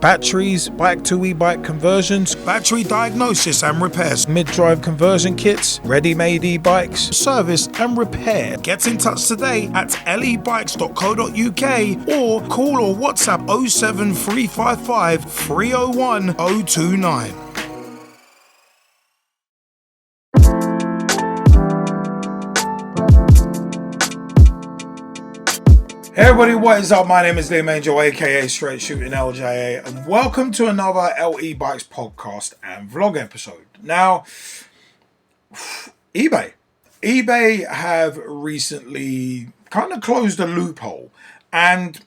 batteries, bike to e-bike conversions, battery diagnosis and repairs, mid-drive conversion kits, ready-made e-bikes, service and repair. Get in touch today at lebikes.co.uk or call or WhatsApp 07355 301 029. Hey everybody, what is up? My name is Liam Angel, aka Straight Shooting LJA, and welcome to another E-Bikes podcast and vlog episode. Now, eBay have recently kind of closed a loophole, and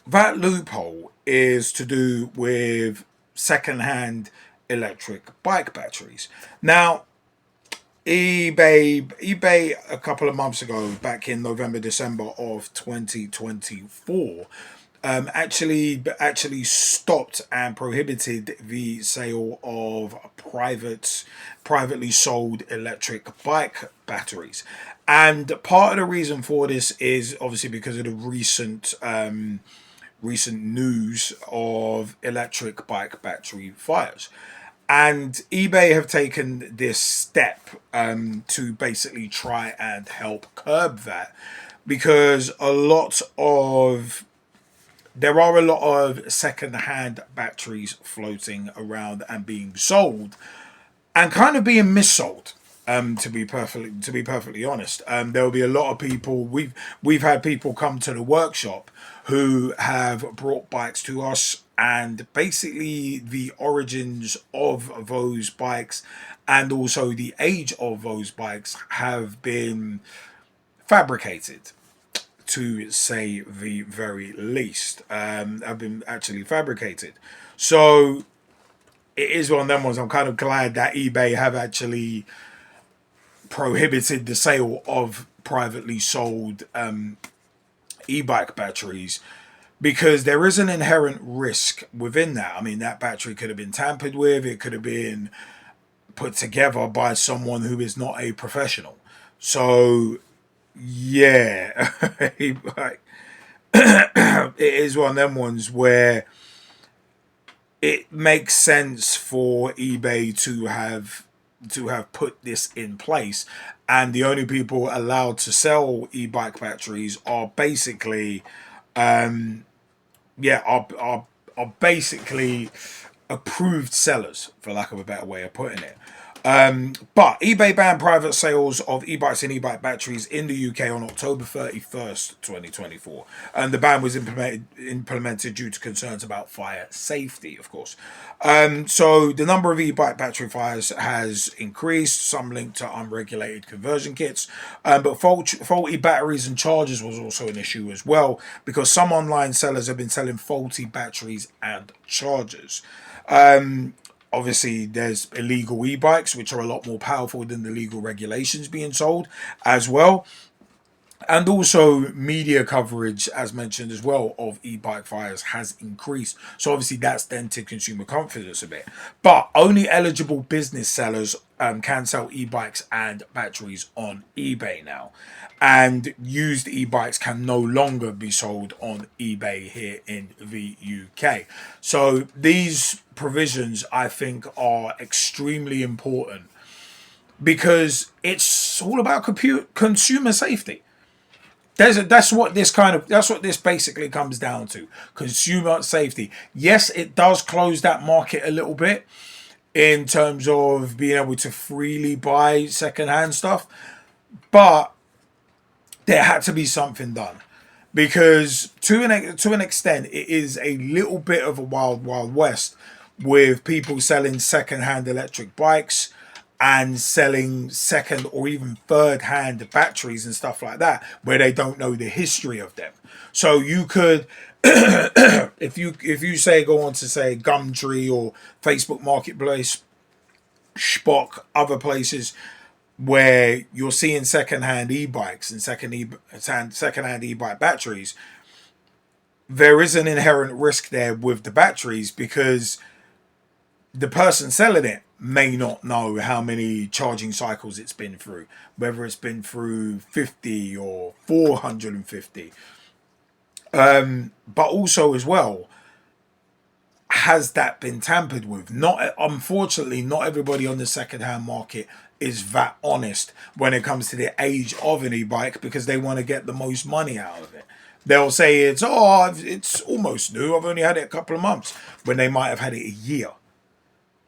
that loophole is to do with secondhand electric bike batteries. Now, eBay a couple of months ago, back in November, December of 2024, actually stopped and prohibited the sale of privately sold electric bike batteries. And part of the reason for this is obviously because of the recent news of electric bike battery fires. And eBay have taken this step to basically try and help curb that, because there are a lot of second-hand batteries floating around and being sold and kind of being missold. To be perfectly honest, there will be a lot of people. We've had people come to the workshop who have brought bikes to us, and basically the origins of those bikes and also the age of those bikes have been fabricated, to say the very least. Have been actually fabricated. So it is one of them ones. I'm kind of glad that eBay have actually prohibited the sale of privately sold e-bike batteries, because there is an inherent risk within that. I mean, that battery could have been tampered with. It could have been put together by someone who is not a professional. So, yeah, it is one of them ones where it makes sense for eBay to have put this in place, and the only people allowed to sell e-bike batteries are basically basically approved sellers, for lack of a better way of putting it. But eBay banned private sales of e-bikes and e-bike batteries in the UK on October 31st, 2024. And the ban was implemented due to concerns about fire safety, of course. So the number of e-bike battery fires has increased, some linked to unregulated conversion kits. But faulty batteries and chargers was also an issue as well, because some online sellers have been selling faulty batteries and chargers. Obviously, there's illegal e-bikes, which are a lot more powerful than the legal regulations being sold as well. And also media coverage, as mentioned as well, of e-bike fires has increased. So obviously that's dented consumer confidence a bit. But only eligible business sellers can sell e-bikes and batteries on eBay now. And used e-bikes can no longer be sold on eBay here in the UK. So these provisions, I think, are extremely important, because it's all about consumer safety. That's what this basically comes down to. Consumer safety. Yes, it does close that market a little bit in terms of being able to freely buy secondhand stuff, but there had to be something done, because to an extent it is a little bit of a wild west, with people selling secondhand electric bikes and selling second or even third hand batteries and stuff like that, where they don't know the history of them. So you could if you say go on to say Gumtree or Facebook Marketplace, Spock, other places where you're seeing secondhand e-bikes and secondhand e-bike batteries, there is an inherent risk there with the batteries, because the person selling it may not know how many charging cycles it's been through, whether it's been through 50 or 450. But also as well, has that been tampered with? Not, unfortunately, not everybody on the second-hand market is that honest when it comes to the age of an e-bike, because they want to get the most money out of it. They'll say it's almost new, I've only had it a couple of months, when they might have had it a year,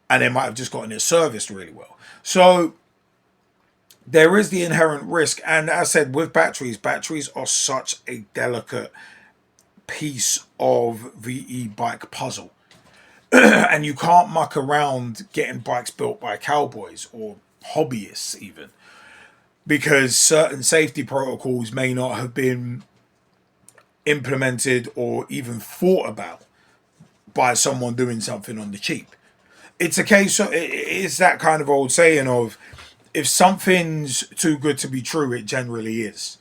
and they might have just gotten it serviced really well. So there is the inherent risk. And as I said, with batteries are such a delicate piece of the e-bike puzzle. And you can't muck around getting bikes built by cowboys or hobbyists even, because certain safety protocols may not have been implemented or even thought about by someone doing something on the cheap. It's a case of, it's that kind of old saying of, if something's too good to be true, it generally is.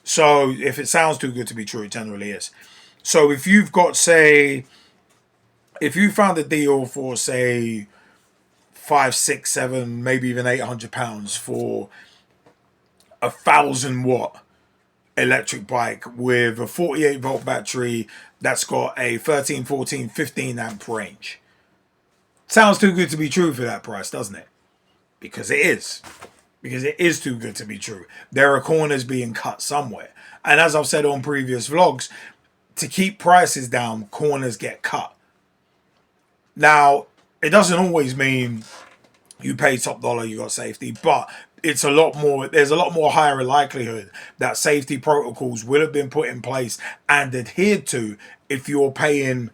So if it sounds too good to be true, it generally is. So if you've got, say, if you found a deal for, say, 5, 6, 7, maybe even £800 for 1,000-watt electric bike with a 48-volt battery that's got a 13, 14, 15 amp range. Sounds too good to be true for that price, doesn't it? Because it is. Because it is too good to be true. There are corners being cut somewhere. And as I've said on previous vlogs, to keep prices down, corners get cut. Now, it doesn't always mean you pay top dollar, you got safety, but it's a lot more, there's a lot more higher likelihood that safety protocols will have been put in place and adhered to if you're paying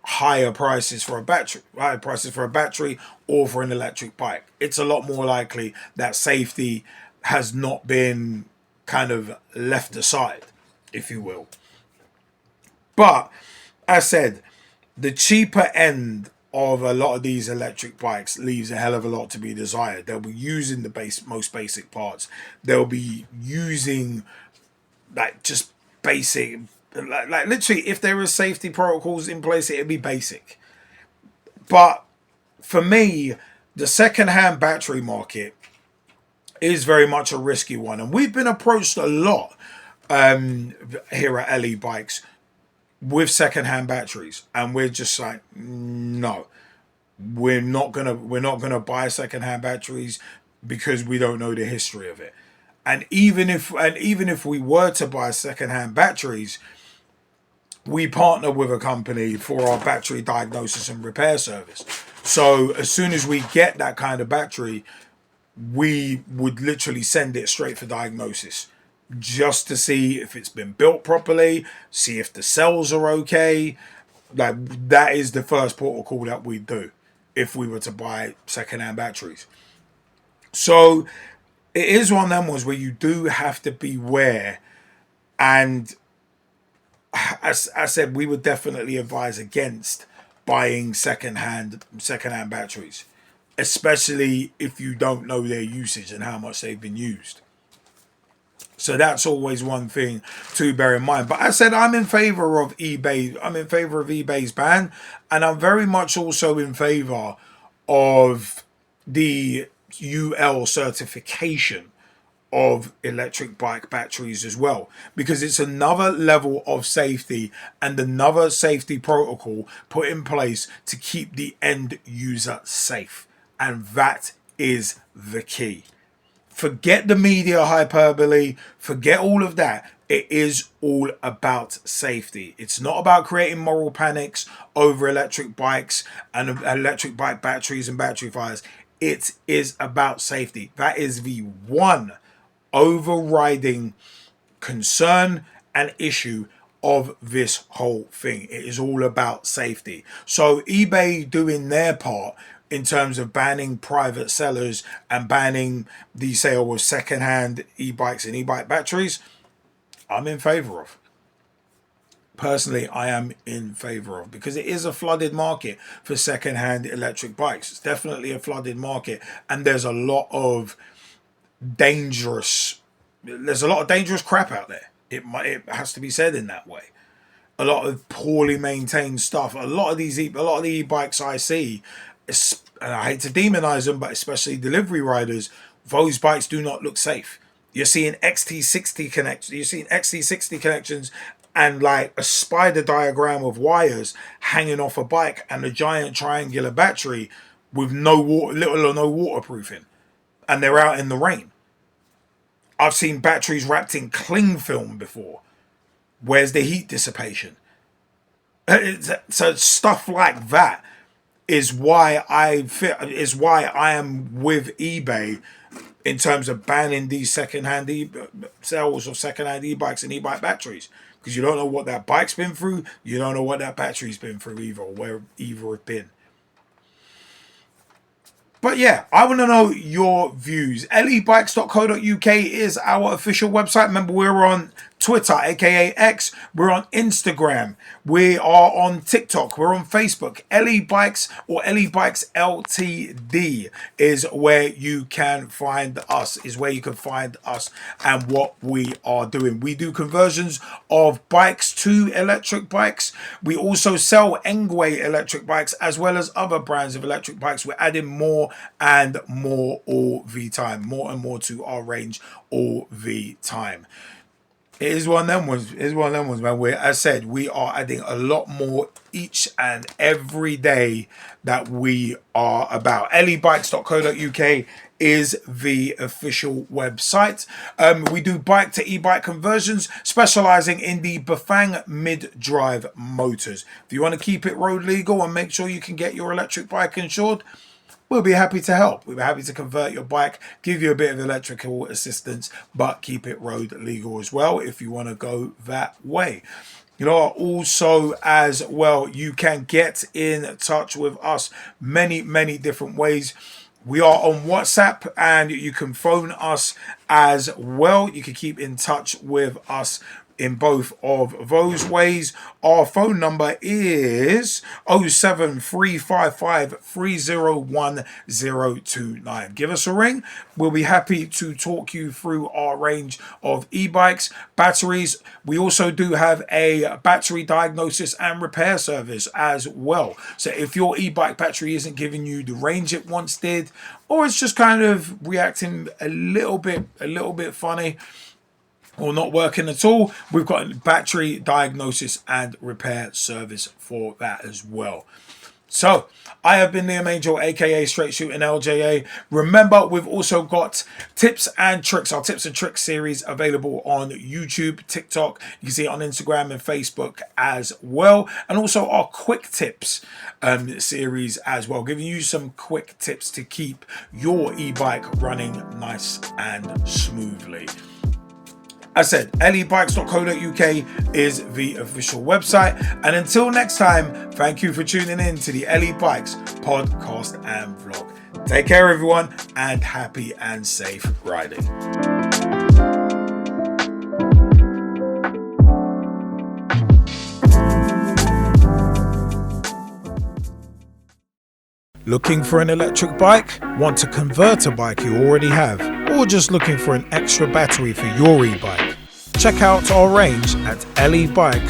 higher prices for a battery or for an electric bike. It's a lot more likely that safety has not been kind of left aside, if you will. But as said, the cheaper end of a lot of these electric bikes leaves a hell of a lot to be desired. They'll be using the most basic parts. They'll be using like just basic, like literally, if there is safety protocols in place, it'll be basic. But for me, the second-hand battery market is very much a risky one, and we've been approached a lot here at LE Bikes with second-hand batteries, and we're just like, no, we're not gonna buy second-hand batteries because we don't know the history of it. And even if we were to buy second-hand batteries, we partner with a company for our battery diagnosis and repair service. So as soon as we get that kind of battery, we would literally send it straight for diagnosis, just to see if it's been built properly, see if the cells are okay. Like, that is the first protocol that we do if we were to buy second-hand batteries. So it is one of them ones where you do have to beware. And as I said, we would definitely advise against buying second-hand batteries, especially if you don't know their usage and how much they've been used. So that's always one thing to bear in mind. But I said, I'm in favor of eBay. I'm in favor of eBay's ban. And I'm very much also in favor of the UL certification of electric bike batteries as well, because it's another level of safety and another safety protocol put in place to keep the end user safe. And that is the key. Forget the media hyperbole, forget all of that. It is all about safety. It's not about creating moral panics over electric bikes and electric bike batteries and battery fires. It is about safety. That is the one overriding concern and issue of this whole thing. It is all about safety. So eBay doing their part in terms of banning private sellers and banning the sale of second-hand e-bikes and e-bike batteries, I'm in favor of. Personally, I am in favor of, because it is a flooded market for second-hand electric bikes. It's definitely a flooded market, and there's a lot of dangerous crap out there. It has to be said in that way. A lot of poorly maintained stuff. A lot of the e-bikes I see, and I hate to demonize them, but especially delivery riders, those bikes do not look safe. You're seeing XT60 connections. You're seeing XT60 connections and like a spider diagram of wires hanging off a bike and a giant triangular battery with little or no waterproofing, and they're out in the rain. I've seen batteries wrapped in cling film before. Where's the heat dissipation? So stuff like that is why I am with eBay in terms of banning these secondhand sales of secondhand e-bikes and e-bike batteries, because you don't know what that bike's been through, you don't know what that battery's been through either, or where either have been. But yeah, I want to know your views. lebikes.co.uk is our official website. Remember, we're on Twitter, aka X. We're on Instagram. We are on TikTok. We're on Facebook. LE-Bikes or LE-Bikes LTD is where you can find us, and what we are doing. We do conversions of bikes to electric bikes. We also sell engwe electric bikes as well as other brands of electric bikes. We're adding more and more all the time. More and more to our range all the time. It is one of them ones. Man. As I said, we are adding a lot more each and every day that we are about. lebikes.co.uk is the official website. We do bike to e-bike conversions, specializing in the Bafang mid-drive motors. If you want to keep it road legal and make sure you can get your electric bike insured, we'll be happy to help. We'll be happy to convert your bike, give you a bit of electrical assistance, but keep it road legal as well if you want to go that way. You know, also as well, you can get in touch with us many different ways. We are on WhatsApp and you can phone us as well. You can keep in touch with us in both of those ways. Our phone number is 07355 301 029. Give us a ring. We'll be happy to talk you through our range of e-bikes, batteries. We also do have a battery diagnosis and repair service as well. So if your e-bike battery isn't giving you the range it once did, or it's just kind of reacting a little bit funny, or not working at all, we've got a battery diagnosis and repair service for that as well. So I have been Liam Angel, aka Straight Shooting LJA. Remember, we've also got tips and tricks, our tips and tricks series available on YouTube, TikTok. You can see it on Instagram and Facebook as well, and also our quick tips series as well, giving you some quick tips to keep your e-bike running nice and smoothly. As said, lebikes.co.uk is the official website. And until next time, thank you for tuning in to the LE-Bikes podcast and vlog. Take care, everyone, and happy and safe riding. Looking for an electric bike? Want to convert a bike you already have? Or just looking for an extra battery for your e-bike? Check out our range at lebikes.co.uk.